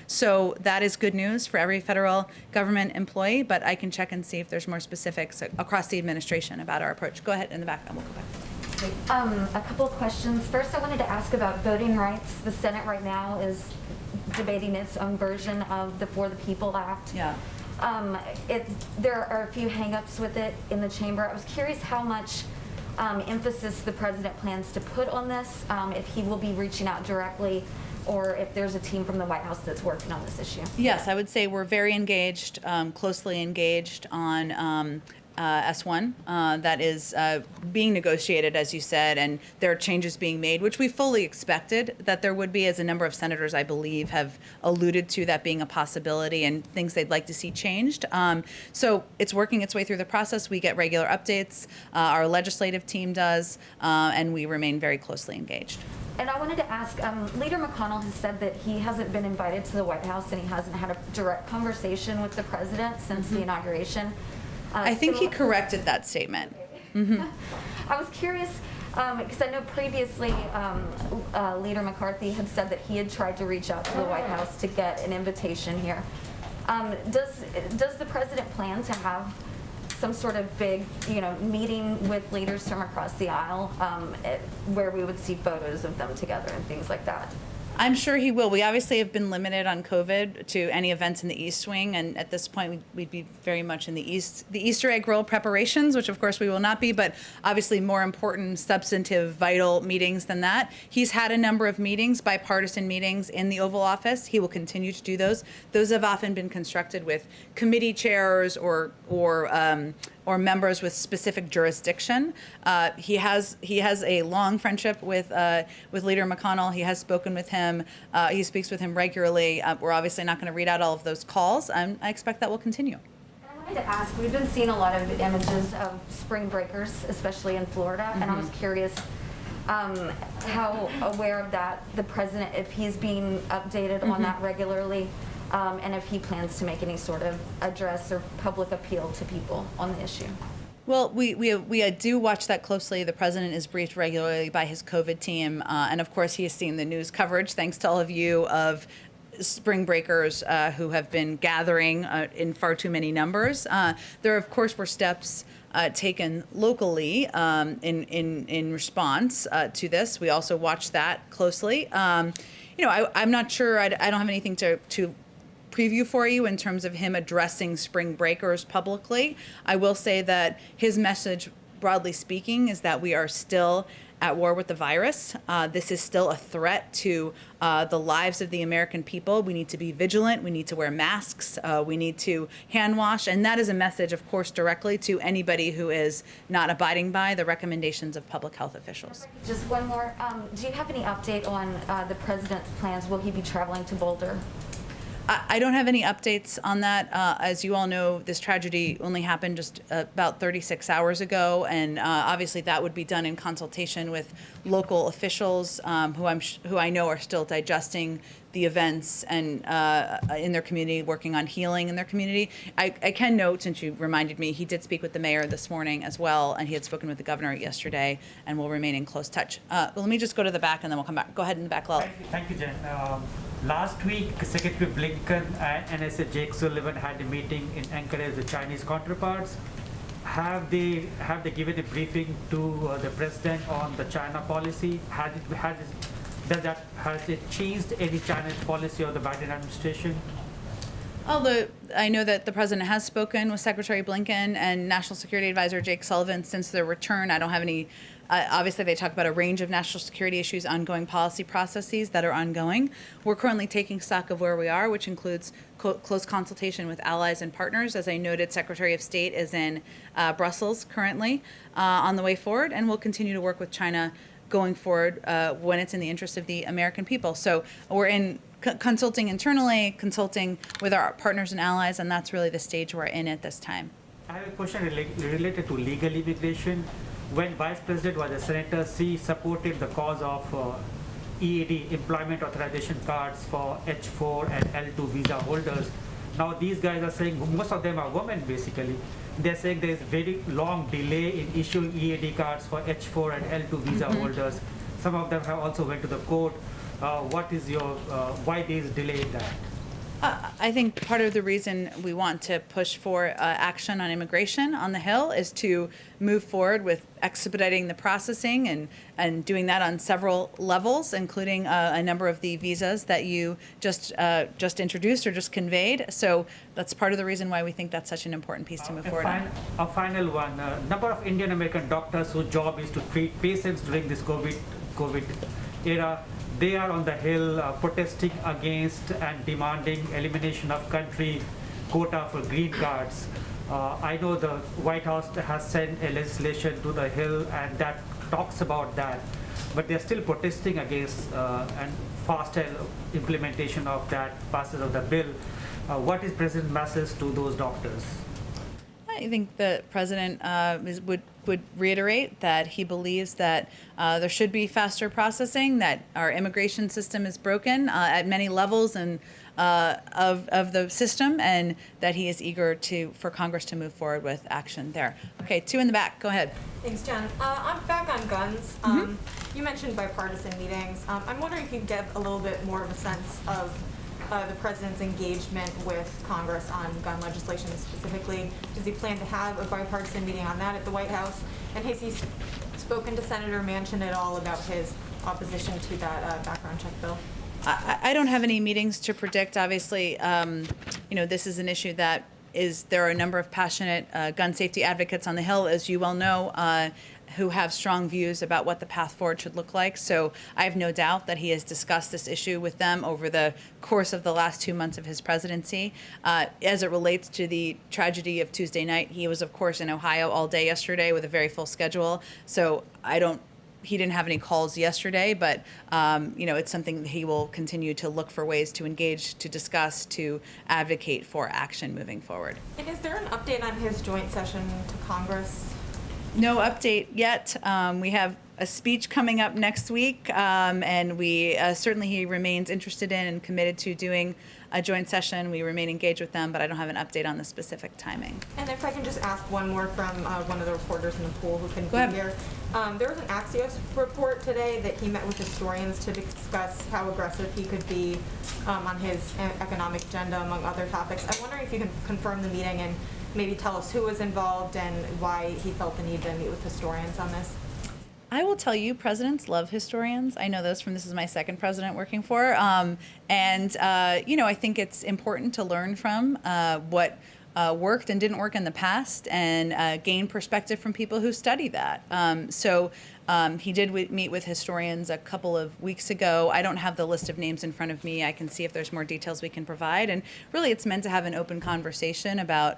So that is good news for every federal government employee, but I can check and see if there's more specifics across the administration about our approach. Go ahead in the back and we'll go back. A couple of questions. First, I wanted to ask about voting rights. The Senate right now is debating its own version of the For the People Act. Yeah. There are a few hang-ups with it in the chamber. I was curious how much emphasis the president plans to put on this, if he will be reaching out directly, or if there's a team from the White House that's working on this issue. Yes, I would say we're very engaged, closely engaged on S1 that is being negotiated, as you said, and there are changes being made, which we fully expected that there would be, as a number of senators, I believe, have alluded to that being a possibility and things they'd like to see changed. So it's working its way through the process. We get regular updates. Our legislative team does, and we remain very closely engaged. And I wanted to ask, Leader McConnell has said that he hasn't been invited to the White House and he hasn't had a direct conversation with the president since the inauguration. I think he corrected that statement. Mm-hmm. I was curious, because I know previously Leader McCarthy had said that he had tried to reach out to the White House to get an invitation here. Does the president plan to have some sort of big, meeting with leaders from across the aisle where we would see photos of them together and things like that? I'm sure he will. We obviously have been limited on COVID to any events in the East Wing, and at this point we'd be very much in the Easter egg roll preparations, which of course we will not be, but obviously more important, substantive, vital meetings than that. He's had a number of meetings, bipartisan meetings in the Oval Office. He will continue to do those. Those have often been constructed with committee chairs or members with specific jurisdiction. He has a long friendship with Leader McConnell. He has spoken with him. He speaks with him regularly. We're obviously not going to read out all of those calls. I expect that will continue. I wanted to ask, we've been seeing a lot of images of spring breakers, especially in Florida, and I was curious how aware of that the president, if he's being updated on that regularly, and if he plans to make any sort of address or public appeal to people on the issue. Well, we do watch that closely. The president is briefed regularly by his COVID team, and of course he has seen the news coverage, thanks to all of you, of spring breakers who have been gathering in far too many numbers. There, of course, were steps taken locally in response to this. We also watch that closely. I'm not sure. I don't have anything to preview for you in terms of him addressing spring breakers publicly. I will say that his message, broadly speaking, is that we are still at war with the virus. This is still a threat to the lives of the American people. We need to be vigilant. We need to wear masks. We need to hand wash. And that is a message, of course, directly to anybody who is not abiding by the recommendations of public health officials. Just one more. Do you have any update on the president's plans? Will he be traveling to Boulder? I don't have any updates on that. As you all know, this tragedy only happened just about 36 hours ago, and obviously that would be done in consultation with local officials who I know are still digesting the events and in their community, working on healing in their community. I can note, since you reminded me, he did speak with the mayor this morning as well, and he had spoken with the governor yesterday, and will remain in close touch. But let me just go to the back, and then we'll come back. Go ahead in the back, Lal. Thank you, Jen. Last week, Secretary Blinken and NSA Jake Sullivan had a meeting in Anchorage with Chinese counterparts. Have they given a briefing to the president on the China policy? Has it changed any China's policy of the Biden administration? Although I know that the president has spoken with Secretary Blinken and National Security Advisor Jake Sullivan since their return. I don't have any. Obviously, they talk about a range of national security issues, ongoing policy processes that are ongoing. We're currently taking stock of where we are, which includes close consultation with allies and partners. As I noted, Secretary of State is in Brussels currently on the way forward, and we'll continue to work with China going forward when it's in the interest of the American people. So we're in consulting internally, consulting with our partners and allies, and that's really the stage we're in at this time. I have a question related to legal immigration. When Vice President was a senator, she supported the cause of EAD, employment authorization cards for H4 and L2 visa holders. Now these guys are saying, most of them are women basically, they're saying there's very long delay in issuing EAD cards for H4 and L2 visa holders. Some of them have also went to the court. What is your, why there is delay in that? I think part of the reason we want to push for action on immigration on the Hill is to move forward with expediting the processing and doing that on several levels, including a number of the visas that you just introduced or just conveyed. So that's part of the reason why we think that's such an important piece to move forward on. A final one. Number of Indian American doctors whose job is to treat patients during this COVID era, they are on the Hill protesting against and demanding elimination of country quota for green cards. I know the White House has sent a legislation to the Hill and that talks about that, but they're still protesting against and faster implementation of that passage of the bill. What is President's message to those doctors? I think the president would reiterate that he believes that there should be faster processing, that our immigration system is broken at many levels and of the system, and that he is eager for Congress to move forward with action there. Okay, two in the back. Go ahead. Thanks, Jen. I'm back on guns. You mentioned bipartisan meetings. I'm wondering if you could give a little bit more of a sense of the president's engagement with Congress on gun legislation specifically. Does he plan to have a bipartisan meeting on that at the White House? And has he spoken to Senator Manchin at all about his opposition to that background check bill? I don't have any meetings to predict. Obviously, this is an issue that there are a number of passionate gun safety advocates on the Hill, as you well know, who have strong views about what the path forward should look like. So I have no doubt that he has discussed this issue with them over the course of the last 2 months of his presidency. As it relates to the tragedy of Tuesday night, he was, of course, in Ohio all day yesterday with a very full schedule. So he didn't have any calls yesterday, but it's something that he will continue to look for ways to engage, to discuss, to advocate for action moving forward. And is there an update on his joint session to Congress? No update yet. We have a speech coming up next week, and we certainly he remains interested in and committed to doing a joint session. We remain engaged with them, but I don't have an update on the specific timing. And if I can just ask one more from one of the reporters in the pool who couldn't be here. There was an Axios report today that he met with historians to discuss how aggressive he could be on his economic agenda, among other topics. I'm wondering if you can confirm the meeting and maybe tell us who was involved and why he felt the need to meet with historians on this. I will tell you, presidents love historians. I know this is my second president working for. I think it's important to learn from what worked and didn't work in the past and gain perspective from people who study that. He did meet with historians a couple of weeks ago. I don't have the list of names in front of me. I can see if there's more details we can provide. And really, it's meant to have an open conversation about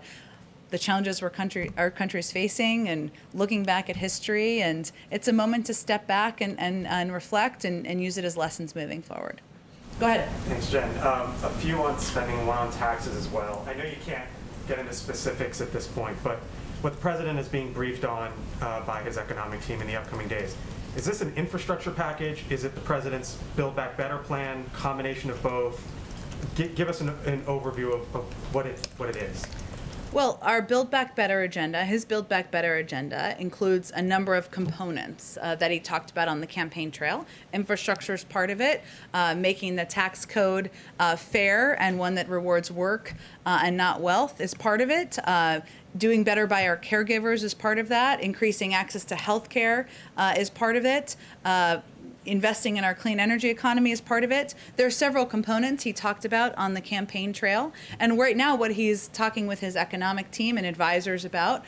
the challenges our country is facing and looking back at history. And it's a moment to step back and reflect and use it as lessons moving forward. Go ahead. Thanks, Jen. A few on spending, one on taxes as well. I know you can't get into specifics at this point, but what the president is being briefed on by his economic team in the upcoming days, is this an infrastructure package? Is it the president's Build Back Better plan, combination of both? Give us an overview of what it is. Well, our Build Back Better agenda, his Build Back Better agenda, includes a number of components that he talked about on the campaign trail. Infrastructure is part of it, making the tax code fair and one that rewards work and not wealth is part of it. Doing better by our caregivers is part of that. Increasing access to health care is part of it. Investing in our clean energy economy is part of it. There are several components he talked about on the campaign trail. And right now what he's talking with his economic team and advisors about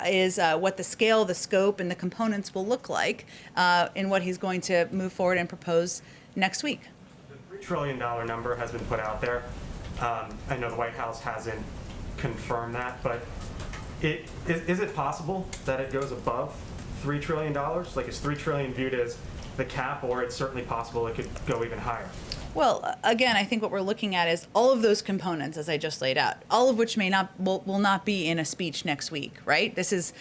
is what the scale, the scope, and the components will look like in what he's going to move forward and propose next week. The $3 trillion number has been put out there. I know the White House hasn't confirmed that, but is it possible that it goes above $3 trillion? Like, is $3 trillion viewed as the cap, or it's certainly possible it could go even higher. Well, again, I think what we're looking at is all of those components, as I just laid out, all of which will not be in a speech next week, right? This is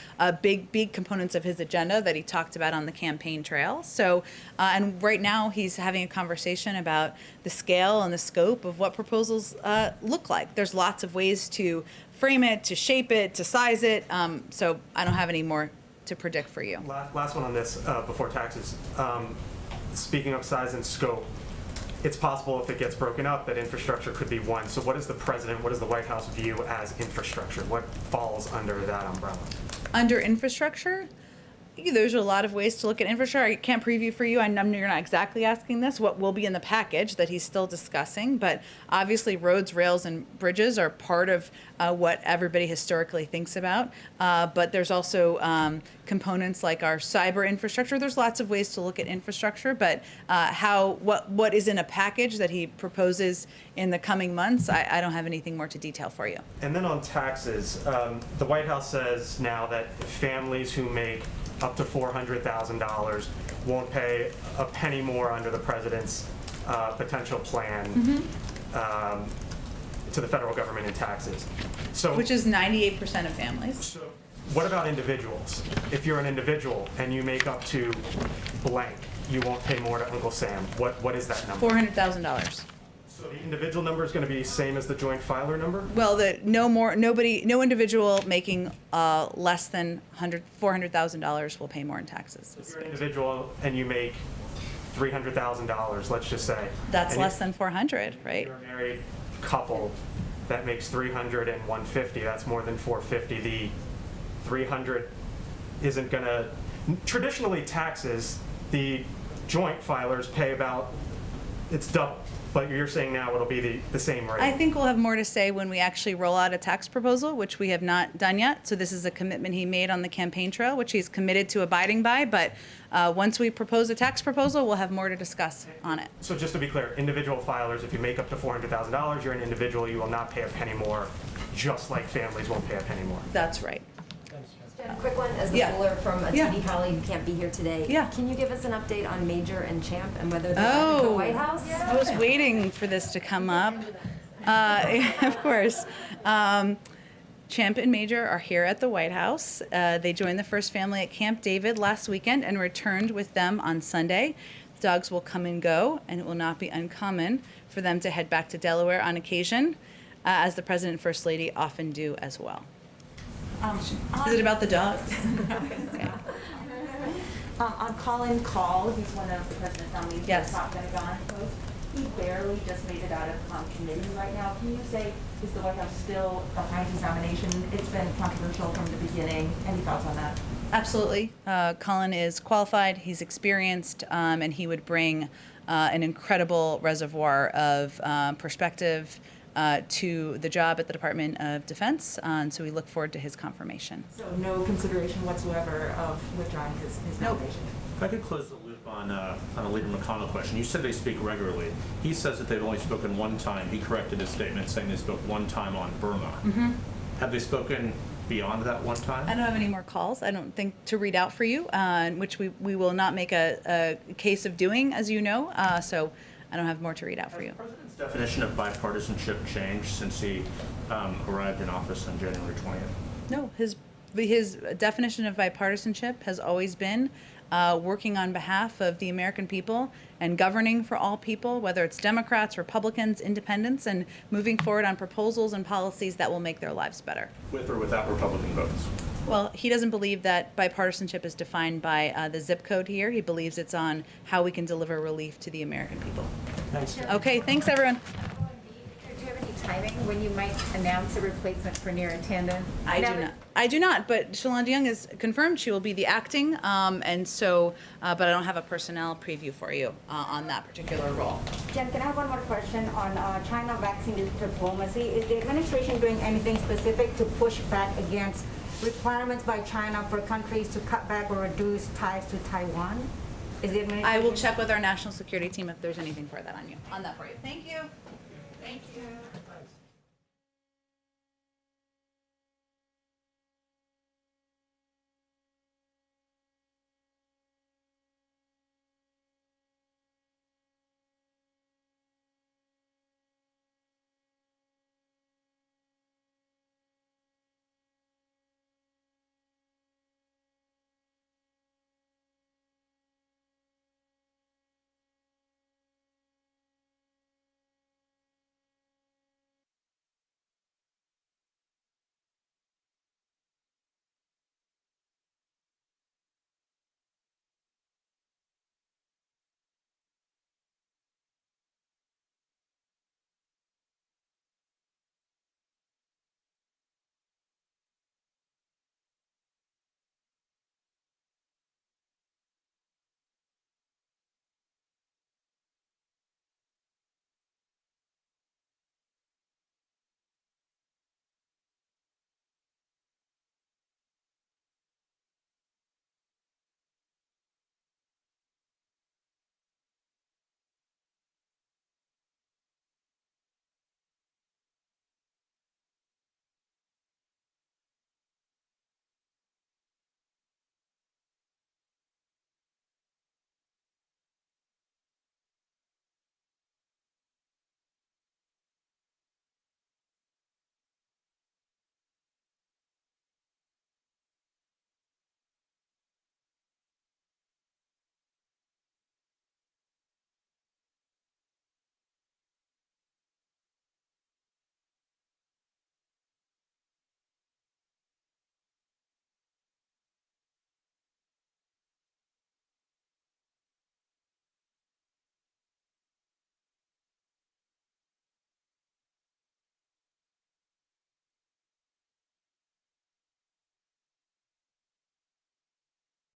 big components of his agenda that he talked about on the campaign trail. So, and right now he's having a conversation about the scale and the scope of what proposals look like. There's lots of ways to frame it, to shape it, to size it. So I don't have any more to predict for you. Last one on this before taxes. Speaking of size and scope, it's possible if it gets broken up that infrastructure could be one. So what does the president, what does the White House view as infrastructure? What falls under that umbrella? Under infrastructure, there's a lot of ways to look at infrastructure. I can't preview for you. I know you're not exactly asking this, what will be in the package that he's still discussing, but obviously roads, rails, and bridges are part of what everybody historically thinks about. But there's also components like our cyber infrastructure. There's lots of ways to look at infrastructure, but what is in a package that he proposes in the coming months, I don't have anything more to detail for you. And then on taxes, the White House says now that families who make up to $400,000 won't pay a penny more under the president's potential plan to the federal government in taxes. So, which is 98% of families. So what about individuals? If you're an individual and you make up to blank, you won't pay more to Uncle Sam. What is that number? $400,000. So the individual number is going to be the same as the joint filer number? Well, no individual making less than $400,000 will pay more in taxes. If you're an individual and you make $300,000, let's just say. That's less than 400, right? You're a married couple that makes 300 and 150. That's more than 450. The 300 isn't going to. Traditionally, taxes, the joint filers pay about, it's double. But you're saying now it'll be the same rate. I think we'll have more to say when we actually roll out a tax proposal, which we have not done yet. So this is a commitment he made on the campaign trail, which he's committed to abiding by. But once we propose a tax proposal, we'll have more to discuss on it. So just to be clear, individual filers, if you make up to $400,000, you're an individual, you will not pay a penny more, just like families won't pay a penny more. That's right. Jen, quick one, as the poller from a TV colleague who can't be here today. Yeah. Can you give us an update on Major and Champ and whether they're at the White House? I was waiting for this to come up. Of course. Champ and Major are here at the White House. They joined the first family at Camp David last weekend and returned with them on Sunday. The dogs will come and go, and it will not be uncommon for them to head back to Delaware on occasion, as the President and First Lady often do as well. Is it about the dogs? Okay. On Colin Call, he's one of the president's nominees Yes. for the top Pentagon post. He barely just made it out of committee right now. Can you say, is the White House still behind his nomination? It's been controversial from the beginning. Any thoughts on that? Absolutely. Colin is qualified, he's experienced, and he would bring an incredible reservoir of perspective to the job at the Department of Defense, and so we look forward to his confirmation. So no consideration whatsoever of withdrawing his nomination? If I could close the loop on a Leader McConnell question. You said they speak regularly. He says that they've only spoken one time. He corrected his statement saying they spoke one time on Burma. Mm-hmm. Have they spoken beyond that one time? I don't have any more calls, I don't think, to read out for you, which we will not make a case of doing, as you know, so I don't have more to read out for you. Has the President's definition of bipartisanship changed since he arrived in office on January 20th? No, his definition of bipartisanship has always been working on behalf of the American people and governing for all people, whether it's Democrats, Republicans, independents, and moving forward on proposals and policies that will make their lives better. With or without Republican votes? Well, he doesn't believe that bipartisanship is defined by the zip code here. He believes it's on how we can deliver relief to the American people. Thanks. Okay, thanks everyone. Do you have any timing when you might announce a replacement for Neera Tanden? I do not, but Shalonda Young is confirmed. She will be the acting, and so, but I don't have a personnel preview for you on that particular role. Jen, can I have one more question on China vaccine diplomacy? Is the administration doing anything specific to push back against requirements by China for countries to cut back or reduce ties to Taiwan? Is the administration? I will check with our national security team if there's anything for that on that for you. Thank you. Thank you.